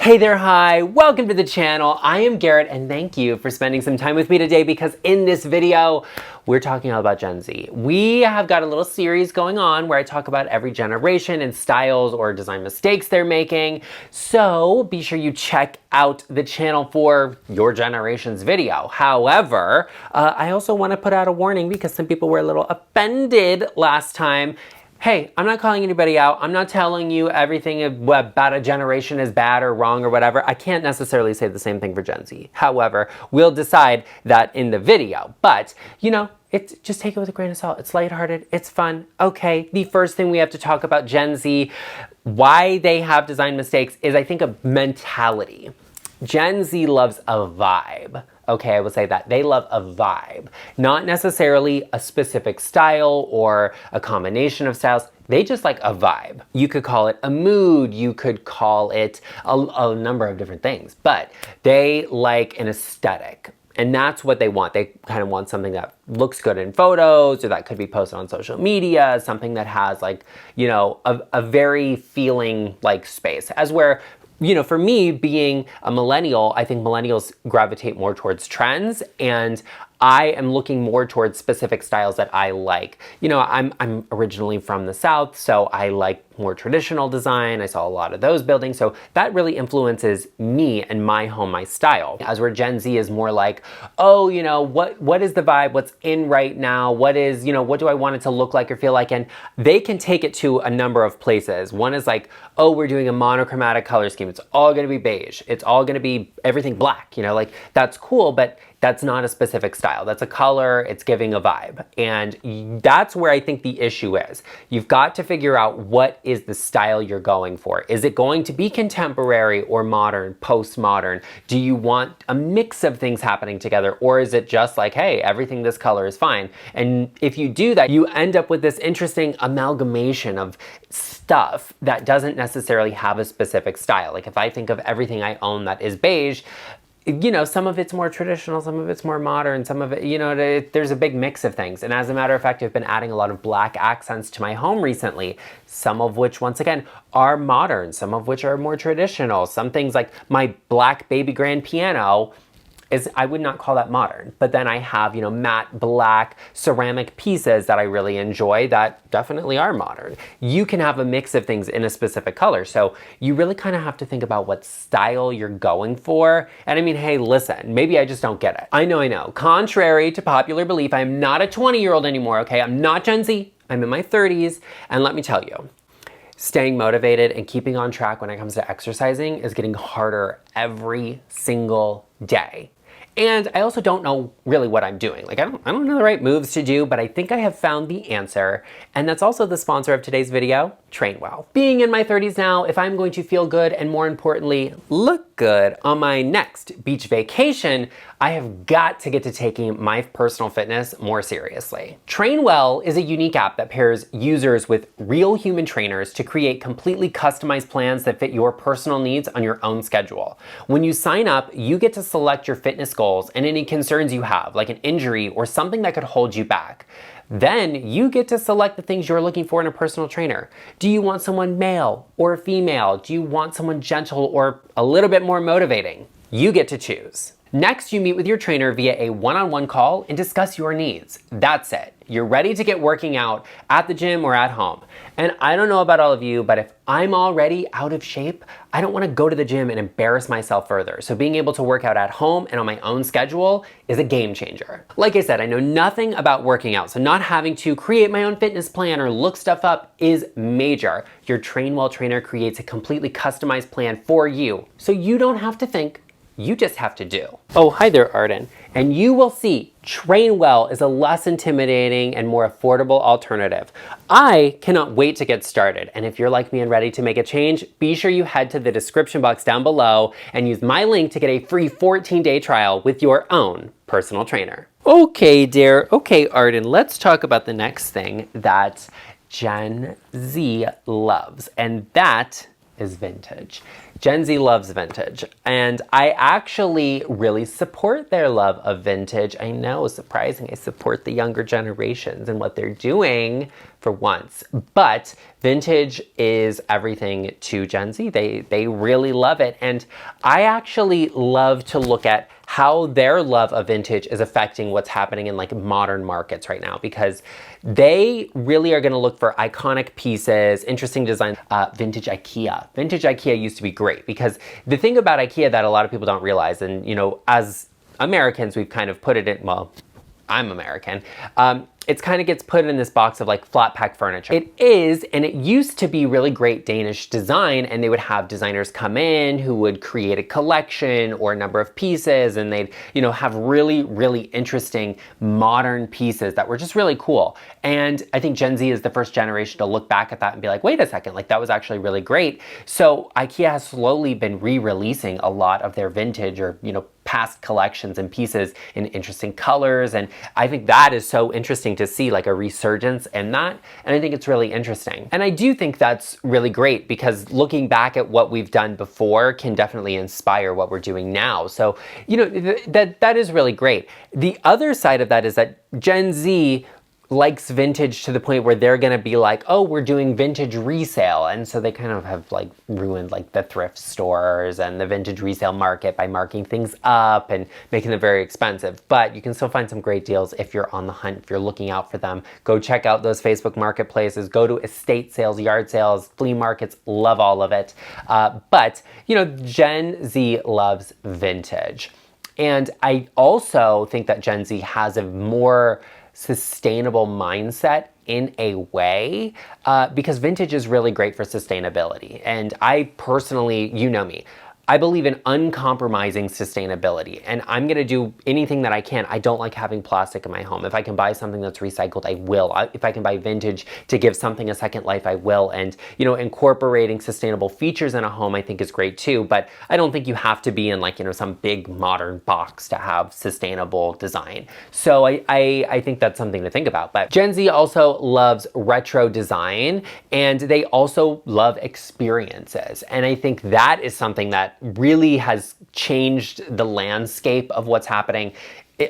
Hey there, hi, welcome to the channel. I am Garrett and thank you for spending some time with me today because in this video, we're talking all about Gen Z. We have got a little series going on where I talk about every generation and styles or design mistakes they're making. So be sure you check out the channel for your generation's video. However, I also want to put out a warning because some people were a little offended last time. Hey, I'm not calling anybody out. I'm not telling you everything about a generation is bad or wrong or whatever. I can't necessarily say the same thing for Gen Z. However, we'll decide that in the video. But, you know, just take it with a grain of salt. It's lighthearted. It's fun. Okay, the first thing we have to talk about Gen Z, why they have design mistakes, is I think a mentality. Gen Z loves a vibe. Okay, I would say that. They love a vibe, not necessarily a specific style or a combination of styles. They just like a vibe. You could call it a mood, you could call it a number of different things, but they like an aesthetic. And that's what they want. They kind of want something that looks good in photos or that could be posted on social media, something that has like, you know, a very feeling like space. As where, you know, for me being a millennial, I think millennials gravitate more towards trends, and I am looking more towards specific styles that I like. You know, I'm originally from the South, so I like more traditional design. I saw a lot of those buildings, so that really influences me and my home, my style. As where Gen Z is more like, oh, you know, what is the vibe? What's in right now? What is, you know, what do I want it to look like or feel like? And they can take it to a number of places. One is like, oh, we're doing a monochromatic color scheme. It's all gonna be beige. It's all gonna be everything black, you know, like that's cool, but that's not a specific style. That's a color, it's giving a vibe. And that's where I think the issue is. You've got to figure out what is the style you're going for. Is it going to be contemporary or modern, postmodern? Do you want a mix of things happening together? Or is it just like, hey, everything this color is fine? And if you do that, you end up with this interesting amalgamation of stuff that doesn't necessarily have a specific style. Like if I think of everything I own that is beige, you know, some of it's more traditional, some of it's more modern, some of it, you know, there's a big mix of things. And as a matter of fact, I've been adding a lot of black accents to my home recently, some of which, once again, are modern, some of which are more traditional. Some things like my black baby grand piano I would not call that modern, but then I have, you know, matte black ceramic pieces that I really enjoy that definitely are modern. You can have a mix of things in a specific color. So you really kind of have to think about what style you're going for. And I mean, hey, listen, maybe I just don't get it. I know. Contrary to popular belief, I'm not a 20-year-old anymore, okay? I'm not Gen Z. I'm in my 30s. And let me tell you, staying motivated and keeping on track when it comes to exercising is getting harder every single day. And I also don't know really what I'm doing. Like I don't know the right moves to do, but I think I have found the answer. And that's also the sponsor of today's video, Trainwell. Being in my 30s now, if I'm going to feel good and more importantly, look good on my next beach vacation, I have got to get to taking my personal fitness more seriously. Trainwell is a unique app that pairs users with real human trainers to create completely customized plans that fit your personal needs on your own schedule. When you sign up, you get to select your fitness goals and any concerns you have, like an injury or something that could hold you back. Then you get to select the things you're looking for in a personal trainer. Do you want someone male or female? Do you want someone gentle or a little bit more motivating? You get to choose. Next, you meet with your trainer via a one-on-one call and discuss your needs. That's it. You're ready to get working out at the gym or at home. And I don't know about all of you, but if I'm already out of shape, I don't want to go to the gym and embarrass myself further. So being able to work out at home and on my own schedule is a game changer. Like I said, I know nothing about working out, so not having to create my own fitness plan or look stuff up is major. Your Trainwell trainer creates a completely customized plan for you, so you don't have to think. You just have to do. Oh, hi there, Arden. And you will see Trainwell is a less intimidating and more affordable alternative. I cannot wait to get started. And if you're like me and ready to make a change, be sure you head to the description box down below and use my link to get a free 14-day trial with your own personal trainer. Okay, dear. Okay, Arden, let's talk about the next thing that Gen Z loves, and that is vintage. Gen Z loves vintage, and I actually really support their love of vintage. I know, surprising, I support the younger generations and what they're doing for once, but vintage is everything to Gen Z. They really love it, and I actually love to look at how their love of vintage is affecting what's happening in like modern markets right now, because they really are going to look for iconic pieces, interesting designs. Vintage IKEA. Vintage IKEA used to be great, because the thing about IKEA that a lot of people don't realize, and you know, as Americans, we've kind of put it in, well, I'm American, it kind of gets put in this box of like flat pack furniture. It is, and it used to be really great Danish design, and they would have designers come in who would create a collection or a number of pieces, and they'd, you know, have really, really interesting modern pieces that were just really cool. And I think Gen Z is the first generation to look back at that and be like, wait a second, like that was actually really great. So IKEA has slowly been re-releasing a lot of their vintage or, you know, past collections and pieces in interesting colors, and I think that is so interesting to see, like a resurgence in that, and I think it's really interesting. And I do think that's really great, because looking back at what we've done before can definitely inspire what we're doing now. So, you know, that is really great. The other side of that is that Gen Z likes vintage to the point where they're gonna be like, oh, we're doing vintage resale. And so they kind of have like ruined like the thrift stores and the vintage resale market by marking things up and making them very expensive. But you can still find some great deals if you're on the hunt, if you're looking out for them. Go check out those Facebook marketplaces, go to estate sales, yard sales, flea markets, love all of it. But, you know, Gen Z loves vintage. And I also think that Gen Z has a more sustainable mindset in a way, because vintage is really great for sustainability. And I personally, you know me, I believe in uncompromising sustainability, and I'm gonna do anything that I can. I don't like having plastic in my home. If I can buy something that's recycled, I will. If I can buy vintage to give something a second life, I will. And, you know, incorporating sustainable features in a home I think is great too, but I don't think you have to be in like, you know, some big modern box to have sustainable design. So I think that's something to think about. But Gen Z also loves retro design, and they also love experiences. And I think that is something that really has changed the landscape of what's happening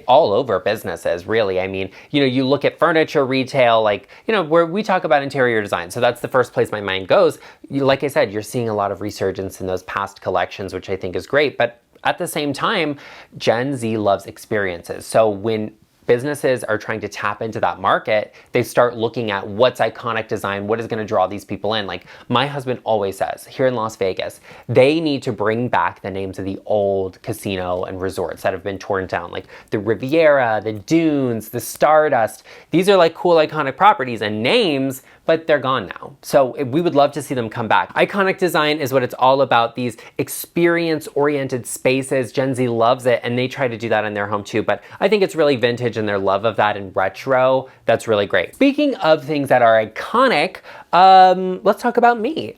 all over businesses, really. I mean, you know, you look at furniture retail, like, you know, where we talk about interior design. So that's the first place my mind goes. Like I said, you're seeing a lot of resurgence in those past collections, which I think is great. But at the same time, Gen Z loves experiences. So when businesses are trying to tap into that market, they start looking at what's iconic design, what is going to draw these people in. Like my husband always says, here in Las Vegas, they need to bring back the names of the old casino and resorts that have been torn down, like the Riviera, the Dunes, the Stardust. These are like cool iconic properties and names, but they're gone now. So we would love to see them come back. Iconic design is what it's all about, these experience-oriented spaces. Gen Z loves it, and they try to do that in their home too, but I think it's really vintage and their love of that in retro. That's really great. Speaking of things that are iconic, let's talk about me.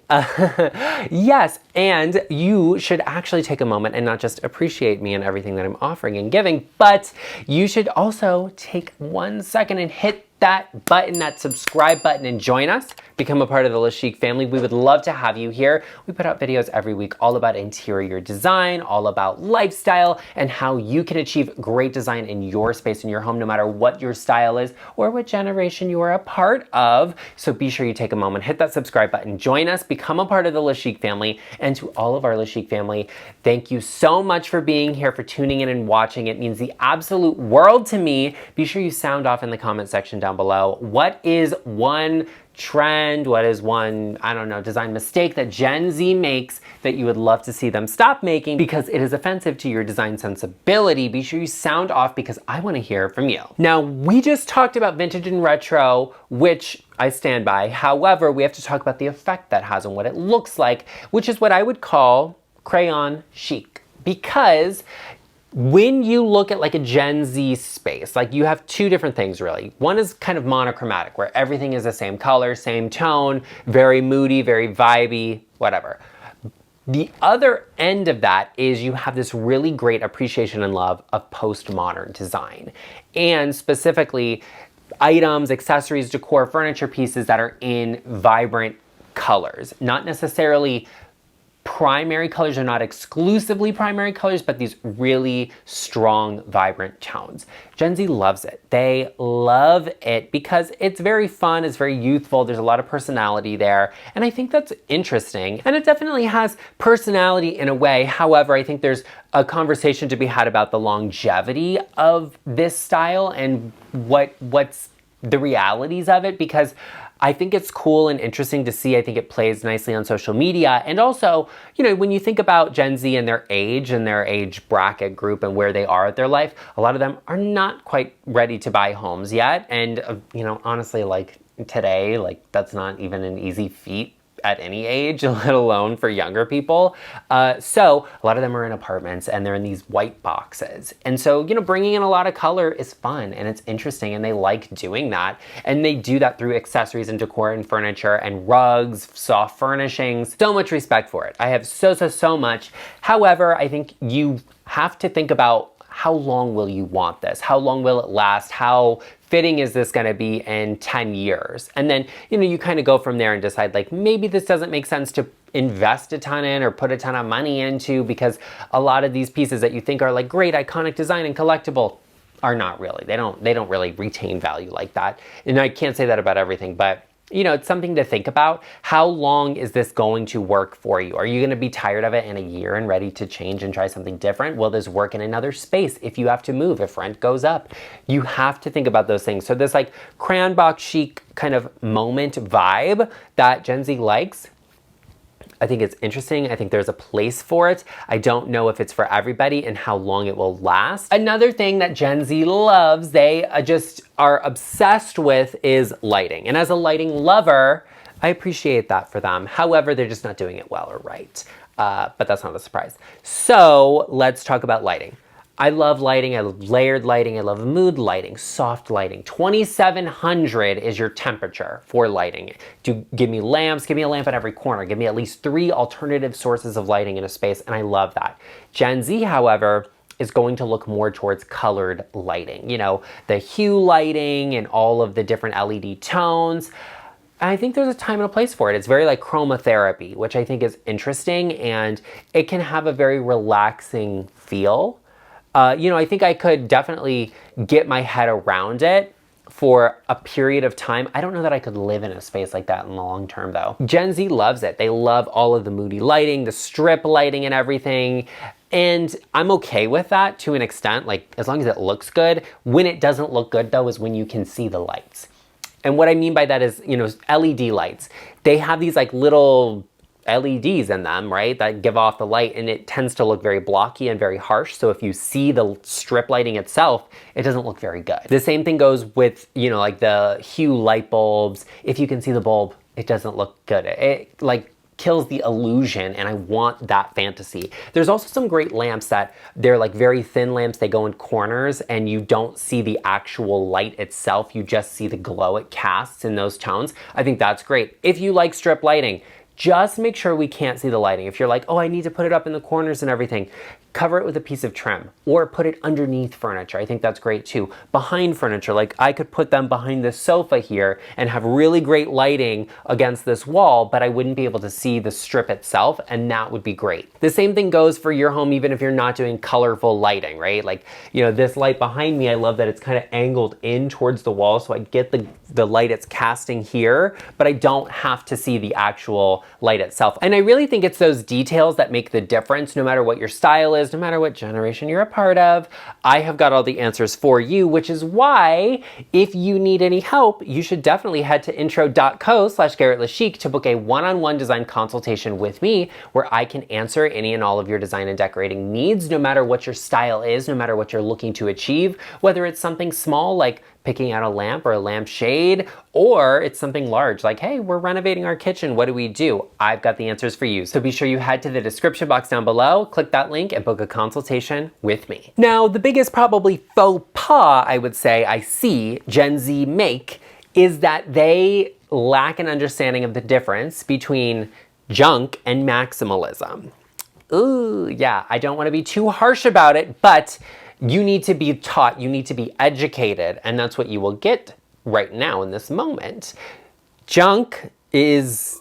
Yes, and you should actually take a moment and not just appreciate me and everything that I'm offering and giving, but you should also take 1 second and hit that button, that subscribe button, and join us. Become a part of the LeChic family. We would love to have you here. We put out videos every week all about interior design, all about lifestyle, and how you can achieve great design in your space, in your home, no matter what your style is or what generation you are a part of. So be sure you take a moment, hit that subscribe button, join us, become a part of the LeChic family. And to all of our LeChic family, thank you so much for being here, for tuning in and watching. It means the absolute world to me. Be sure you sound off in the comment section down below. What is one trend, what is one, I don't know, design mistake that Gen Z makes that you would love to see them stop making because it is offensive to your design sensibility? Be sure you sound off, because I want to hear from you. Now, we just talked about vintage and retro, which I stand by. However, we have to talk about the effect that has and what it looks like, which is what I would call crayon chic. Because when you look at like a Gen Z space, like you have two different things really. One is kind of monochromatic, where everything is the same color, same tone, very moody, very vibey, whatever. The other end of that is you have this really great appreciation and love of postmodern design, and specifically items, accessories, decor, furniture pieces that are in vibrant colors, not necessarily primary colors are not exclusively primary colors, but these really strong, vibrant tones. Gen Z loves it. They love it because it's very fun, it's very youthful, there's a lot of personality there, and I think that's interesting. And it definitely has personality in a way. However, I think there's a conversation to be had about the longevity of this style and what's the realities of it, because I think it's cool and interesting to see. I think it plays nicely on social media. And also, you know, when you think about Gen Z and their age bracket group and where they are at their life, a lot of them are not quite ready to buy homes yet. And, you know, honestly, like today, like that's not even an easy feat at any age, let alone for younger people. So a lot of them are in apartments and they're in these white boxes. And so, you know, bringing in a lot of color is fun and it's interesting and they like doing that. And they do that through accessories and decor and furniture and rugs, soft furnishings. So much respect for it. I have so much. However, I think you have to think about how long will you want this? How long will it last? How fitting is this gonna be in 10 years? And then, you know, you kind of go from there and decide like, maybe this doesn't make sense to invest a ton in or put a ton of money into, because a lot of these pieces that you think are like great, iconic design and collectible are not really. They don't really retain value like that. And I can't say that about everything, but you know, it's something to think about. How long is this going to work for you? Are you going to be tired of it in a year and ready to change and try something different? Will this work in another space if you have to move, if rent goes up? You have to think about those things. So this like Crayon Box Chic kind of moment vibe that Gen Z likes, I think it's interesting. I think there's a place for it. I don't know if it's for everybody and how long it will last. Another thing that Gen Z loves, they just are obsessed with, is lighting. And as a lighting lover, I appreciate that for them. However, they're just not doing it well or right. But that's not a surprise. So let's talk about lighting. I love lighting, I love layered lighting, I love mood lighting, soft lighting. 2700 is your temperature for lighting. Give me lamps, give me a lamp at every corner, give me at least 3 alternative sources of lighting in a space, and I love that. Gen Z, however, is going to look more towards colored lighting. You know, the hue lighting and all of the different LED tones. I think there's a time and a place for it. It's very like chromotherapy, which I think is interesting, and it can have a very relaxing feel. You know, I think I could definitely get my head around it for a period of time. I don't know that I could live in a space like that in the long term though. Gen Z loves it. They love all of the moody lighting, the strip lighting and everything. And I'm okay with that to an extent, like as long as it looks good. When it doesn't look good though is when you can see the lights. And what I mean by that is, you know, LED lights. They have these like little LEDs in them, right, that give off the light, and it tends to look very blocky and very harsh. So if you see the strip lighting itself, it doesn't look very good. The same thing goes with, you know, like the hue light bulbs. If you can see the bulb, it doesn't look good. It like kills the illusion, and I want that fantasy. There's also some great lamps that they're like very thin lamps. They go in corners and you don't see the actual light itself. You just see the glow it casts in those tones. I think that's great. If you like strip lighting, just make sure we can't see the lighting. If you're like, oh, I need to put it up in the corners and everything, cover it with a piece of trim or put it underneath furniture. I think that's great too. Behind furniture, like I could put them behind this sofa here and have really great lighting against this wall, but I wouldn't be able to see the strip itself, and that would be great. The same thing goes for your home, even if you're not doing colorful lighting, right? Like, you know, this light behind me, I love that it's kind of angled in towards the wall, so I get the light it's casting here, but I don't have to see the actual light itself. And I really think it's those details that make the difference, no matter what your style is, no matter what generation you're a part of. I have got all the answers for you, which is why if you need any help, you should definitely head to intro.co/GarrettLeChic to book a one-on-one design consultation with me, where I can answer any and all of your design and decorating needs, no matter what your style is, no matter what you're looking to achieve, whether it's something small like picking out a lamp or a lampshade, or it's something large like, hey, we're renovating our kitchen, what do we do? I've got the answers for you. So be sure you head to the description box down below, click that link, and book a consultation with me. Now, the biggest probably faux pas I would say I see Gen Z make is that they lack an understanding of the difference between junk and maximalism. Ooh, yeah, I don't want to be too harsh about it, but you need to be taught, you need to be educated, and that's what you will get right now in this moment. Junk is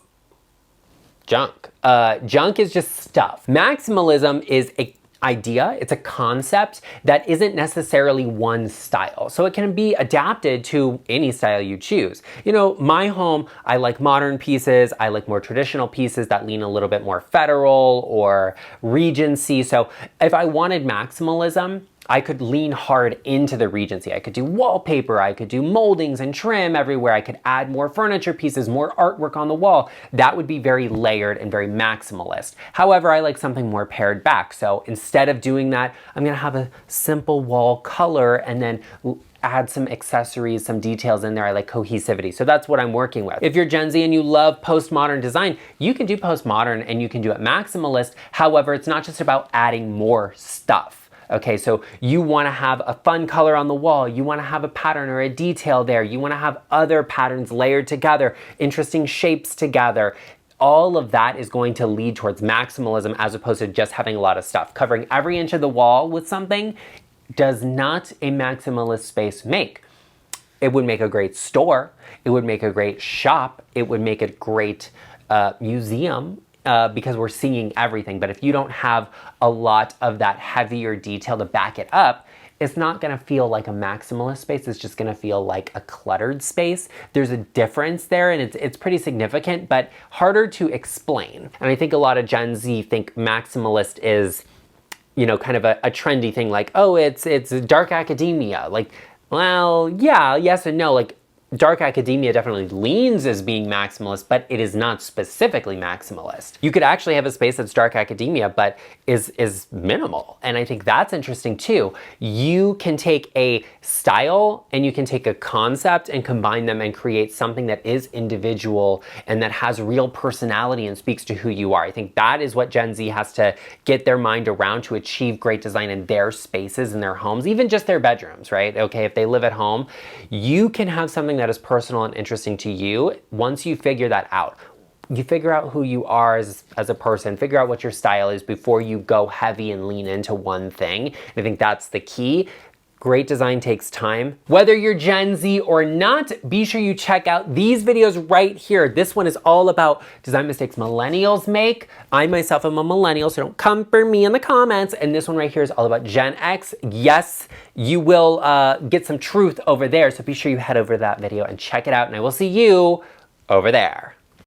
junk. Junk is just stuff. Maximalism is a idea, it's a concept that isn't necessarily one style. So it can be adapted to any style you choose. You know, my home, I like modern pieces, I like more traditional pieces that lean a little bit more federal or Regency. So if I wanted maximalism, I could lean hard into the Regency. I could do wallpaper, I could do moldings and trim everywhere. I could add more furniture pieces, more artwork on the wall. That would be very layered and very maximalist. However, I like something more pared back. So instead of doing that, I'm gonna have a simple wall color and then add some accessories, some details in there. I like cohesivity. So that's what I'm working with. If you're Gen Z and you love postmodern design, you can do postmodern and you can do it maximalist. However, it's not just about adding more stuff. Okay, so you wanna have a fun color on the wall, you wanna have a pattern or a detail there, you wanna have other patterns layered together, interesting shapes together. All of that is going to lead towards maximalism as opposed to just having a lot of stuff. Covering every inch of the wall with something does not a maximalist space make. It would make a great store, it would make a great shop, it would make a great museum, because we're seeing everything. But if you don't have a lot of that heavier detail to back it up, it's not gonna feel like a maximalist space, it's just gonna feel like a cluttered space. There's a difference there and it's pretty significant, but harder to explain. And I think a lot of Gen Z think maximalist is, you know, kind of a trendy thing, like, oh, it's dark academia. Like, well, yeah, yes and no. Like, dark academia definitely leans as being maximalist, but it is not specifically maximalist. You could actually have a space that's dark academia, but is minimal. And I think that's interesting too. You can take a style and you can take a concept and combine them and create something that is individual and that has real personality and speaks to who you are. I think that is what Gen Z has to get their mind around to achieve great design in their spaces, in their homes, even just their bedrooms, right? Okay, if they live at home, you can have something that is personal and interesting to you. Once you figure that out, you figure out who you are as a person, figure out what your style is before you go heavy and lean into one thing. And I think that's the key. Great design takes time. Whether you're Gen Z or not, be sure you check out these videos right here. This one is all about design mistakes millennials make. I myself am a millennial, so don't come for me in the comments. And this one right here is all about Gen X. Yes, you will get some truth over there, so be sure you head over to that video and check it out, and I will see you over there.